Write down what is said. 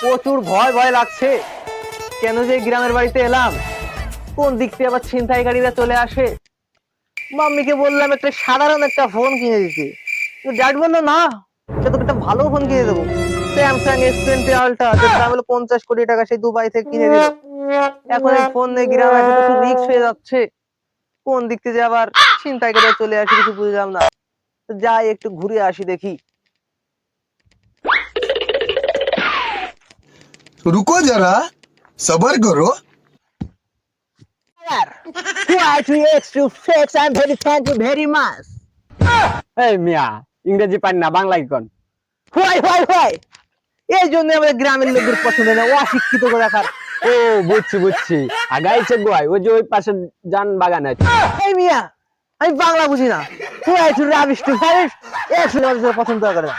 প্রচুর ভয় ভয় লাগছে। কেন যে গ্রামের বাড়িতে এলাম, কোন দিক থেকে আবার ছিনতাইকারীরা চলে আসে। মাম্মিকে বললাম একটা সাধারণ একটা ফোন কিনে দিতে, ড্যাড বললো না, সে তোকে একটা ভালো ফোন কিনে দেবো, স্যামসাং S20 আলট্রা, যার দাম হলো 50 কোটি টাকা, সেই দুবাই থেকে কিনে দিল। এখন এই ফোন নিয়ে গ্রামে এসে প্রচুর রিস্ক হয়ে যাচ্ছে। কোন দিক থেকে যে আবার ছিনতাইকারীরা চলে আসে কিছু বুঝলাম না। যাই একটু ঘুরে আসি দেখি। रुको जरा सबर करो। এই মিয়া, ইংরেজি পারি না, বাংলা কোন? এই জন্য আমাদের গ্রামের লোকদের পছন্দ না, অশিক্ষিত রাখার। ও, বুঝছি বুঝছি, আগাইছে গোয়ায়, ওই যে ওই পাশে যান বাগান আছে। এই মিয়া, আমি বাংলা বুঝি না। পছন্দ করে না।